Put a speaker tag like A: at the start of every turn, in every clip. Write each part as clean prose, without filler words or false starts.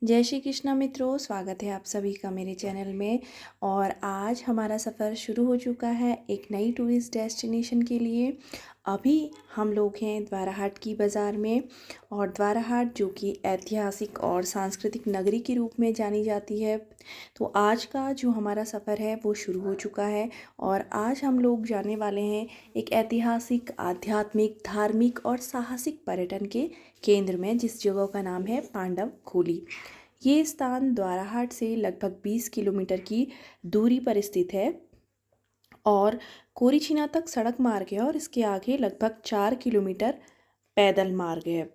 A: जय श्री कृष्णा मित्रों, स्वागत है आप सभी का मेरे चैनल में। और आज हमारा सफ़र शुरू हो चुका है एक नई टूरिस्ट डेस्टिनेशन के लिए। अभी हम लोग हैं द्वाराहाट की बाज़ार में। और द्वाराहाट जो कि ऐतिहासिक और सांस्कृतिक नगरी के रूप में जानी जाती है। तो आज का जो हमारा सफ़र है वो शुरू हो चुका है। और आज हम लोग जाने वाले हैं एक ऐतिहासिक, आध्यात्मिक, धार्मिक और साहसिक पर्यटन के केंद्र में, जिस जगह का नाम है पांडव खोली। ये स्थान द्वाराहाट से लगभग 20 किलोमीटर की दूरी पर स्थित है और कोरीछीना तक सड़क मार्ग है और इसके आगे लगभग 4 किलोमीटर पैदल मार्ग है।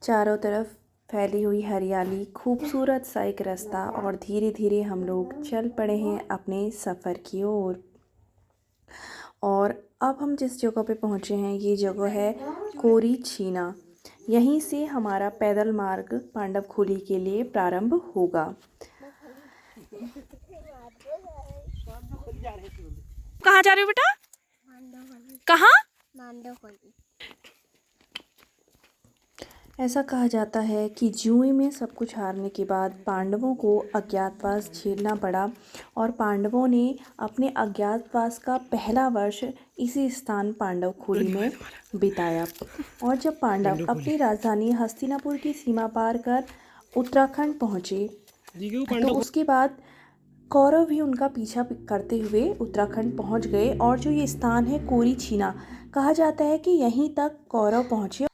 A: चारों तरफ फैली हुई हरियाली, खूबसूरत सा एक रास्ता और धीरे धीरे हम लोग चल पड़े हैं अपने सफ़र की ओर। और अब हम जिस जगह पे पहुँचे हैं ये जगह है कोरीछीना। यहीं से हमारा पैदल मार्ग पांडव खोली के लिए प्रारंभ होगा।
B: कहाँ जा रहे हो बेटा? कहाँ?
A: ऐसा कहा जाता है कि जुए में सब कुछ हारने के बाद पांडवों को अज्ञातवास झेलना पड़ा और पांडवों ने अपने अज्ञातवास का पहला वर्ष इसी स्थान पांडव खोली में बिताया। और जब पांडव अपनी राजधानी हस्तिनापुर की सीमा पार कर उत्तराखंड पहुँचे तो उसके बाद कौरव भी उनका पीछा करते हुए उत्तराखंड पहुंच गए। और जो ये स्थान है कोरीछीना, कहा जाता है कि यहीं तक कौरव पहुंचे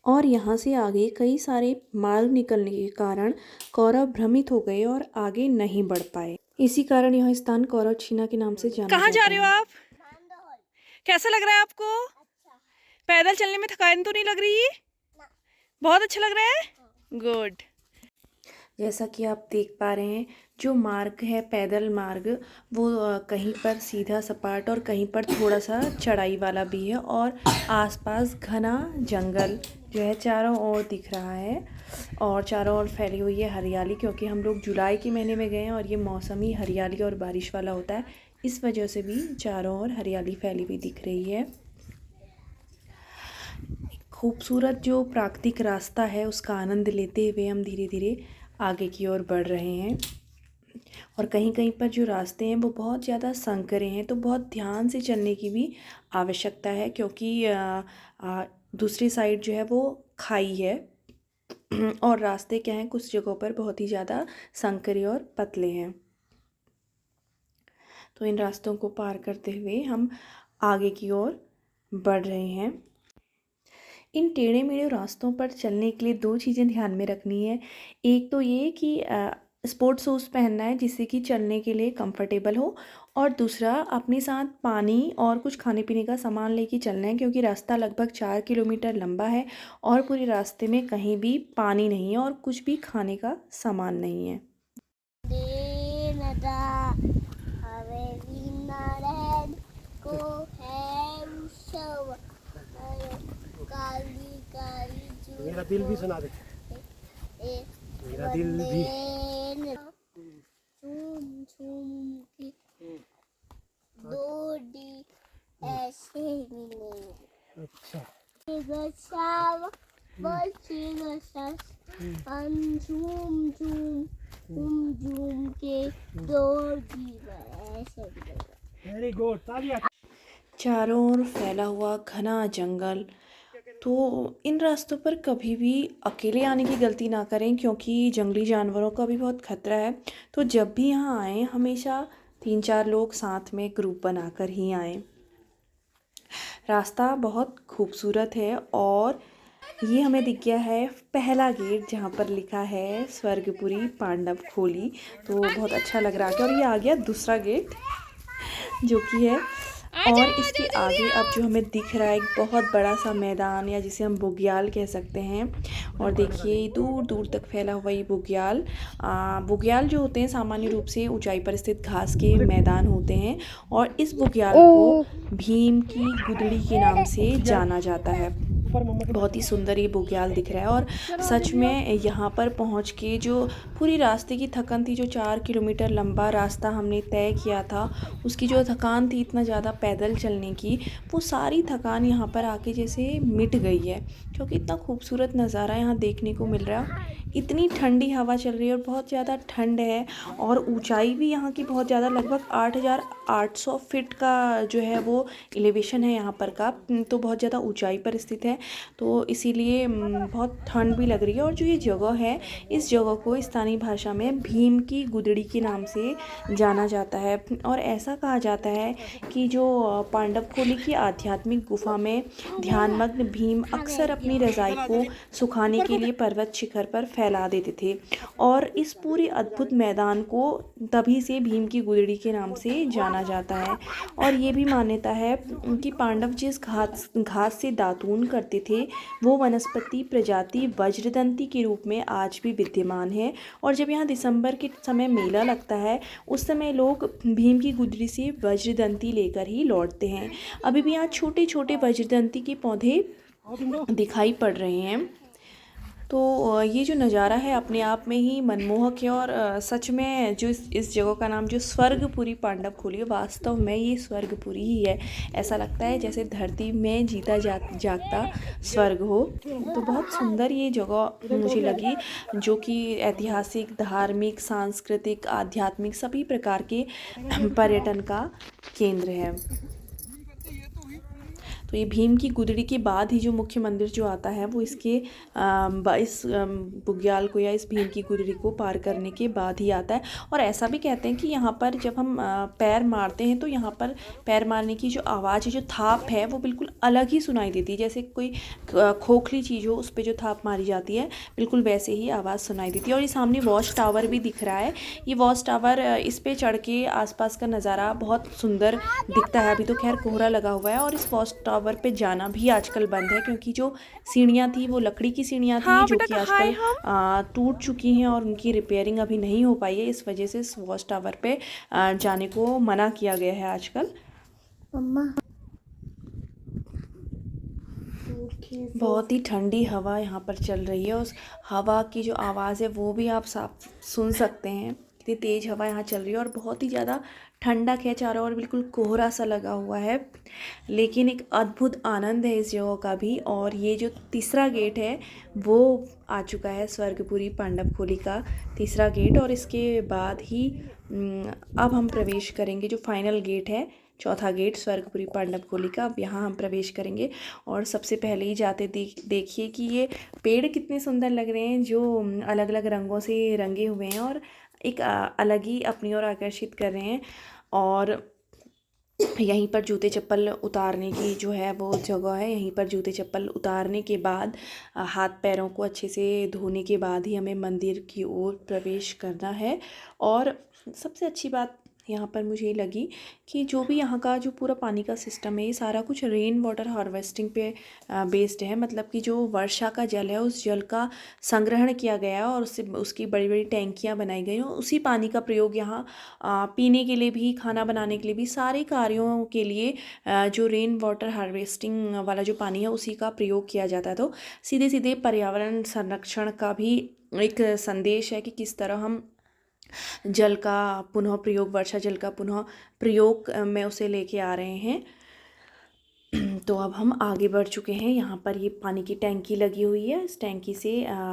A: और यहाँ से आगे कई सारे मार्ग निकलने के कारण कौरव भ्रमित हो गए और आगे नहीं बढ़ पाए। इसी कारण यह स्थान कौरवछीना के नाम से जाना
B: कहाँ
A: जाता
B: जा रहे हो
A: है।
B: आप? कैसा लग रहा है आपको? पैदल चलने में थकान तो नहीं लग रही? बहुत अच्छा लग रहा है। गुड।
A: जैसा कि आप देख पा रहे हैं, जो मार्ग है पैदल मार्ग, वो कहीं पर सीधा सपाट और कहीं पर थोड़ा सा चढ़ाई वाला भी है। और आसपास घना जंगल जो है चारों ओर दिख रहा है और चारों ओर फैली हुई है हरियाली, क्योंकि हम लोग जुलाई के महीने में गए हैं और ये मौसमी हरियाली और बारिश वाला होता है। इस वजह से भी चारों ओर हरियाली फैली हुई दिख रही है। खूबसूरत जो प्राकृतिक रास्ता है उसका आनंद लेते हुए हम धीरे धीरे आगे की ओर बढ़ रहे हैं। और कहीं कहीं पर जो रास्ते हैं वो बहुत ज़्यादा संकरे हैं, तो बहुत ध्यान से चलने की भी आवश्यकता है, क्योंकि दूसरी साइड जो है वो खाई है और रास्ते क्या हैं, कुछ जगहों पर बहुत ही ज़्यादा संकरे और पतले हैं। तो इन रास्तों को पार करते हुए हम आगे की ओर बढ़ रहे हैं। इन टेढ़े मेढ़े रास्तों पर चलने के लिए दो चीज़ें ध्यान में रखनी है। एक तो ये कि स्पोर्ट्स शूज़ पहनना है जिससे कि चलने के लिए कंफर्टेबल हो, और दूसरा अपने साथ पानी और कुछ खाने पीने का सामान लेके चलना है, क्योंकि रास्ता लगभग 4 किलोमीटर लंबा है और पूरे रास्ते में कहीं भी पानी नहीं है और कुछ भी खाने का सामान नहीं है।
C: मेरा दिल भी सुना दे। मेरा दिल भी
D: झूम झूम की दो डी ऐसे मिले।
C: अच्छा।
D: गसाव बची गसास झूम झूम झूम झूम के दो डी ऐसे मिले।
C: वेरी गुड, तालियां।
A: चारों ओर फैला हुआ घना जंगल। तो इन रास्तों पर कभी भी अकेले आने की गलती ना करें, क्योंकि जंगली जानवरों का भी बहुत खतरा है। तो जब भी यहाँ आएँ हमेशा 3-4 लोग साथ में ग्रुप बनाकर ही आएँ। रास्ता बहुत खूबसूरत है और ये हमें दिख गया है पहला गेट, जहाँ पर लिखा है स्वर्गपुरी पांडव खोली। तो बहुत अच्छा लग रहा है। और ये आ गया दूसरा गेट जो कि है, और इसके आगे अब जो हमें दिख रहा है एक बहुत बड़ा सा मैदान, या जिसे हम बुग्याल कह सकते हैं। और देखिए दूर दूर तक फैला हुआ ये बुग्याल। बुग्याल जो होते हैं सामान्य रूप से ऊंचाई पर स्थित घास के मैदान होते हैं, और इस बुग्याल को भीम की गुदड़ी के नाम से जाना जाता है। बहुत ही सुंदर ये बुग्याल दिख रहा है। और सच में यहाँ पर पहुँच के जो पूरी रास्ते की थकान थी, जो 4 किलोमीटर लंबा रास्ता हमने तय किया था, उसकी जो थकान थी इतना ज़्यादा पैदल चलने की, वो सारी थकान यहाँ पर आके जैसे मिट गई है, क्योंकि इतना खूबसूरत नज़ारा यहाँ देखने को मिल रहा है। इतनी ठंडी हवा चल रही है और बहुत ज़्यादा ठंड है। और ऊंचाई भी यहाँ की बहुत ज़्यादा, लगभग 8,800 फीट का जो है वो एलिवेशन है यहाँ पर का। तो बहुत ज़्यादा ऊंचाई पर स्थित है, तो इसीलिए बहुत ठंड भी लग रही है। और जो ये जगह है, इस जगह को स्थानीय भाषा में भीम की गुदड़ी के नाम से जाना जाता है। और ऐसा कहा जाता है कि जो पांडवखोली की आध्यात्मिक गुफा में ध्यानमग्न भीम अक्सर अपनी रज़ाई को सुखाने के लिए पर्वत शिखर पर फैला देते थे। और इस पूरे अद्भुत मैदान को तभी से भीम की गुदड़ी के नाम से जाना जाता है। और ये भी मान्यता है कि पांडव जिस घास से दातून करते थे, वो वनस्पति प्रजाति वज्रदंती के रूप में आज भी विद्यमान है। और जब यहाँ दिसंबर के समय मेला लगता है, उस समय लोग भीम की गुदड़ी से वज्रदंती लेकर ही लौटते हैं। अभी भी यहाँ छोटे छोटे वज्रदंती के पौधे दिखाई पड़ रहे हैं। तो ये जो नज़ारा है अपने आप में ही मनमोहक है। और सच में जो इस जगह का नाम जो स्वर्गपुरी पांडवखोली है, वास्तव में ये स्वर्गपुरी ही है। ऐसा लगता है जैसे धरती में जीता जागता स्वर्ग हो। तो बहुत सुंदर ये जगह मुझे लगी, जो कि ऐतिहासिक, धार्मिक, सांस्कृतिक, आध्यात्मिक सभी प्रकार के पर्यटन का केंद्र है। तो ये भीम की गुदड़ी के बाद ही जो मुख्य मंदिर जो आता है, वो इसके इस बुग्याल को या इस भीम की गुदड़ी को पार करने के बाद ही आता है। और ऐसा भी कहते हैं कि यहाँ पर जब हम पैर मारते हैं, तो यहाँ पर पैर मारने की जो आवाज़ है, जो थाप है, वो बिल्कुल अलग ही सुनाई देती है। जैसे कोई खोखली चीज़ हो, उस पर जो थाप मारी जाती है, बिल्कुल वैसे ही आवाज़ सुनाई देती है। और ये सामने वॉच टावर भी दिख रहा है। ये वॉच टावर, इस पर चढ़ के आसपास का नज़ारा बहुत सुंदर दिखता है। अभी तो खैर कोहरा लगा हुआ है और इस वॉच टावर पे जाना भी आजकल बंद है, क्योंकि जो सीढ़ियाँ थी वो लकड़ी की सीढ़ियाँ थी, जो कि आजकल टूट चुकी हैं और उनकी रिपेयरिंग अभी नहीं हो पाई है। इस वजह से इस वॉच टावर पे जाने को मना किया गया है आजकल। बहुत ही ठंडी हवा यहाँ पर चल रही है। उस हवा की जो आवाज़ है वो भी आप साफ सुन सकते हैं। इतनी तेज़ हवा यहाँ चल रही है और बहुत ही ज़्यादा ठंडक है चारों ओर, बिल्कुल कोहरा सा लगा हुआ है। लेकिन एक अद्भुत आनंद है इस जगह का भी। और ये जो तीसरा गेट है वो आ चुका है, स्वर्गपुरी पांडवखोली का तीसरा गेट। और इसके बाद ही अब हम प्रवेश करेंगे जो फाइनल गेट है, चौथा गेट स्वर्गपुरी पांडवखोली का। अब यहाँ हम प्रवेश करेंगे। और सबसे पहले ही जाते देखिए कि ये पेड़ कितने सुंदर लग रहे हैं, जो अलग अलग रंगों से रंगे हुए हैं और एक अलग ही अपनी ओर आकर्षित कर रहे हैं। और यहीं पर जूते चप्पल उतारने की जो है वो जगह है। यहीं पर जूते चप्पल उतारने के बाद हाथ पैरों को अच्छे से धोने के बाद ही हमें मंदिर की ओर प्रवेश करना है। और सबसे अच्छी बात यहाँ पर मुझे लगी कि जो भी यहाँ का जो पूरा पानी का सिस्टम है, ये सारा कुछ रेन वाटर हार्वेस्टिंग पे बेस्ड है। मतलब कि जो वर्षा का जल है, उस जल का संग्रहण किया गया है और उसकी बड़ी बड़ी टैंकियाँ बनाई गई हैं। उसी पानी का प्रयोग यहाँ पीने के लिए भी, खाना बनाने के लिए भी, सारे कार्यों के लिए जो रेन वाटर हार्वेस्टिंग वाला जो पानी है उसी का प्रयोग किया जाता है। तो सीधे सीधे पर्यावरण संरक्षण का भी एक संदेश है कि किस तरह हम जल का पुनः प्रयोग, वर्षा जल का पुनः प्रयोग में उसे लेके आ रहे हैं। तो अब हम आगे बढ़ चुके हैं। यहाँ पर ये पानी की टैंकी लगी हुई है। इस टैंकी से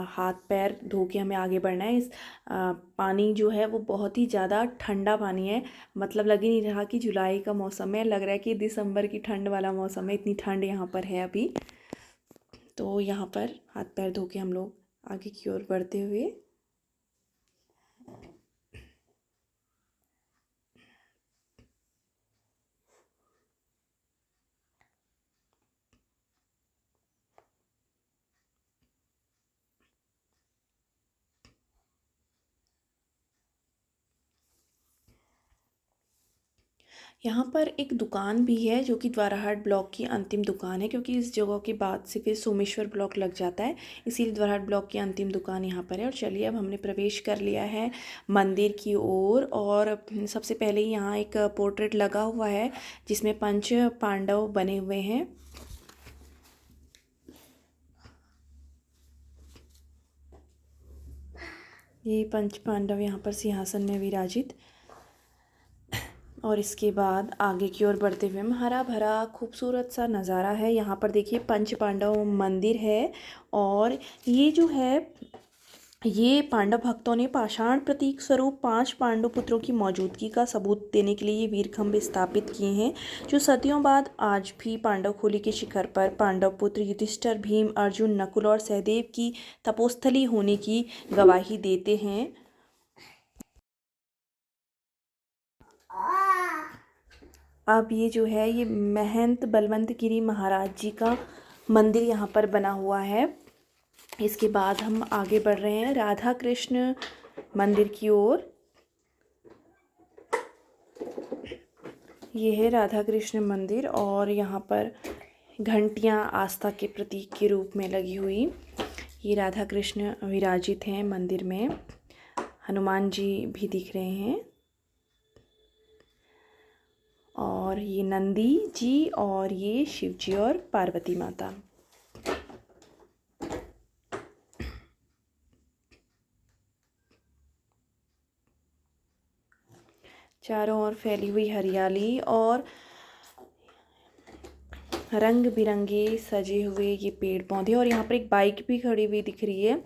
A: हाथ पैर धो के हमें आगे बढ़ना है। इस पानी जो है वो बहुत ही ज़्यादा ठंडा पानी है। मतलब लग ही नहीं रहा कि जुलाई का मौसम है, लग रहा है कि दिसंबर की ठंड वाला मौसम है, इतनी ठंड यहाँ पर है अभी। तो यहाँ पर हाथ पैर धो के हम लोग आगे की ओर बढ़ते हुए यहाँ पर एक दुकान भी है, जो कि द्वाराहाट ब्लॉक की अंतिम दुकान है, क्योंकि इस जगह के बाद से फिर सोमेश्वर ब्लॉक लग जाता है, इसीलिए द्वाराहाट ब्लॉक की अंतिम दुकान यहाँ पर है। और चलिए अब हमने प्रवेश कर लिया है मंदिर की ओर। और सबसे पहले यहाँ एक पोर्ट्रेट लगा हुआ है जिसमें पंच पांडव बने हुए हैं। ये पंच पांडव यहाँ पर सिंहासन में विराजित। और इसके बाद आगे की ओर बढ़ते हुए हरा भरा खूबसूरत सा नज़ारा है। यहाँ पर देखिए पंच पांडव मंदिर है। और ये जो है ये पांडव भक्तों ने पाषाण प्रतीक स्वरूप 5 पांडव पुत्रों की मौजूदगी का सबूत देने के लिए ये वीरखंभ स्थापित किए हैं, जो सदियों बाद आज भी पांडवखोली के शिखर पर पांडव पुत्र युधिष्ठिर, भीम, अर्जुन, नकुल और सहदेव की तपोस्थली होने की गवाही देते हैं। अब ये जो है, ये महंत बलवंत गिरी महाराज जी का मंदिर यहाँ पर बना हुआ है। इसके बाद हम आगे बढ़ रहे हैं राधा कृष्ण मंदिर की ओर। ये है राधा कृष्ण मंदिर और यहाँ पर घंटियाँ आस्था के प्रतीक के रूप में लगी हुई। ये राधा कृष्ण विराजित हैं मंदिर में। हनुमान जी भी दिख रहे हैं और ये नंदी जी और ये शिव जी और पार्वती माता। चारों ओर फैली हुई हरियाली और रंग बिरंगे सजे हुए ये पेड़ पौधे, और यहाँ पर एक बाइक भी खड़ी हुई दिख रही है।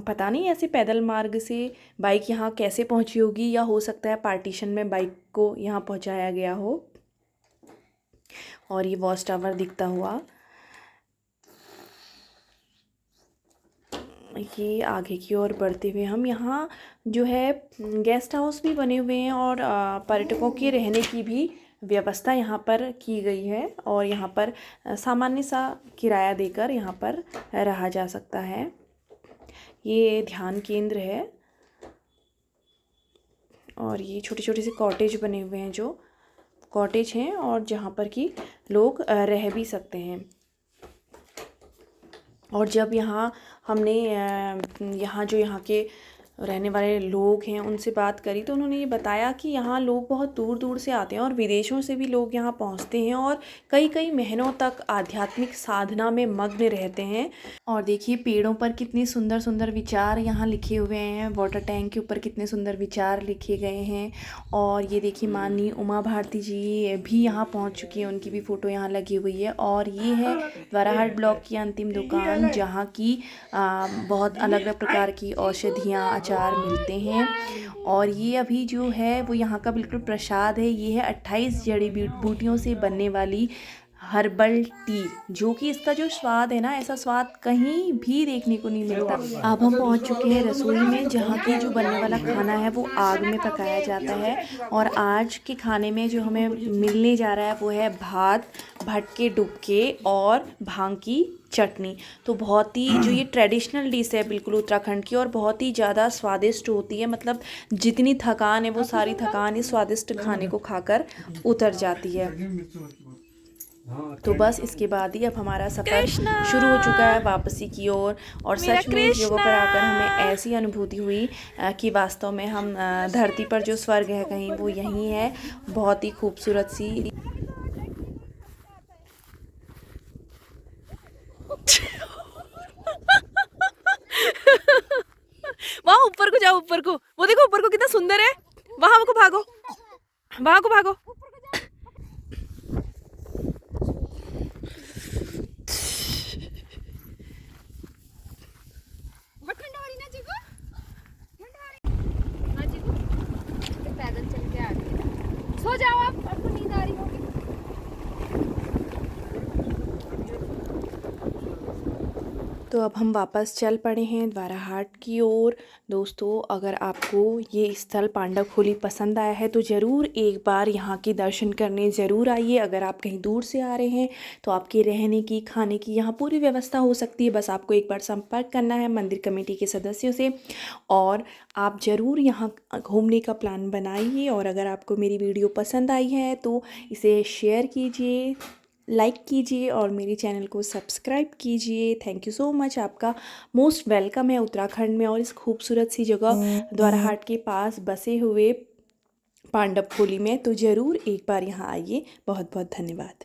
A: पता नहीं ऐसे पैदल मार्ग से बाइक यहाँ कैसे पहुँची होगी, या हो सकता है पार्टीशन में बाइक को यहाँ पहुँचाया गया हो। और ये वॉच टावर दिखता हुआ, ये आगे की ओर बढ़ते हुए हम यहाँ जो है गेस्ट हाउस भी बने हुए हैं और पर्यटकों के रहने की भी व्यवस्था यहाँ पर की गई है, और यहाँ पर सामान्य सा किराया देकर यहाँ पर रहा जा सकता है। ये ध्यान केंद्र है और ये छोटे छोटे से कॉटेज बने हुए हैं, जो कॉटेज हैं और जहाँ पर कि लोग रह भी सकते हैं। और जब यहाँ हमने यहाँ के रहने वाले लोग हैं उनसे बात करी, तो उन्होंने ये बताया कि यहाँ लोग बहुत दूर दूर से आते हैं और विदेशों से भी लोग यहाँ पहुँचते हैं और कई कई महीनों तक आध्यात्मिक साधना में मग्न रहते हैं। और देखिए पेड़ों पर कितने सुंदर सुंदर विचार यहाँ लिखे हुए हैं, वाटर टैंक के ऊपर कितने सुंदर विचार लिखे गए हैं। और ये देखिए माननीय उमा भारती जी भी यहाँ पहुँच चुकी हैं, उनकी भी फ़ोटो यहाँ लगी हुई है। और ये है द्वाराहाट ब्लॉक की अंतिम दुकान, जहाँ की बहुत अलग अलग प्रकार की औषधियाँ, अचार मिलते हैं। और ये अभी जो है वो यहाँ का बिल्कुल प्रसाद है। ये है 28 जड़ी बूटियों से बनने वाली हर्बल टी, जो कि इसका जो स्वाद है ना, ऐसा स्वाद कहीं भी देखने को नहीं मिलता। अब हम पहुँच चुके हैं रसोई में, जहाँ की जो बनने वाला खाना है वो आग में पकाया जाता है। और आज के खाने में जो हमें मिलने जा रहा है वो है भात, भटके डुबके और भांग की चटनी। तो बहुत ही जो ये ट्रेडिशनल डिश है बिल्कुल उत्तराखंड की, और बहुत ही ज़्यादा स्वादिष्ट होती है। मतलब जितनी थकान है वो सारी थकान इस स्वादिष्ट खाने को खाकर उतर जाती है। तो बस इसके बाद ही अब हमारा सफ़र शुरू हो चुका है वापसी की ओर। और सच में इस जगह पर आकर हमें ऐसी अनुभूति हुई कि वास्तव में हम धरती पर जो स्वर्ग है कहीं वो यहीं है। बहुत ही खूबसूरत सी
B: वहाँ ऊपर को जाओ, ऊपर को, वो देखो ऊपर को कितना सुंदर है। वहाँ को भागो, वहाँ को भागो।
D: पैदल चल के आ गए। सो जाओ आप, आपको नींद आ रही होगी।
A: तो अब हम वापस चल पड़े हैं द्वाराहाट की ओर। दोस्तों, अगर आपको ये स्थल पांडवखोली पसंद आया है तो ज़रूर एक बार यहाँ के दर्शन करने ज़रूर आइए। अगर आप कहीं दूर से आ रहे हैं तो आपके रहने की, खाने की यहाँ पूरी व्यवस्था हो सकती है। बस आपको एक बार संपर्क करना है मंदिर कमेटी के सदस्यों से, और आप ज़रूर यहाँ घूमने का प्लान बनाइए। और अगर आपको मेरी वीडियो पसंद आई है तो इसे शेयर कीजिए, लाइक कीजिए और मेरे चैनल को सब्सक्राइब कीजिए। Thank you so much. आपका मोस्ट वेलकम है उत्तराखंड में और इस खूबसूरत सी जगह द्वाराहाट के पास बसे हुए पांडवखोली में। तो ज़रूर एक बार यहाँ आइए। बहुत बहुत धन्यवाद।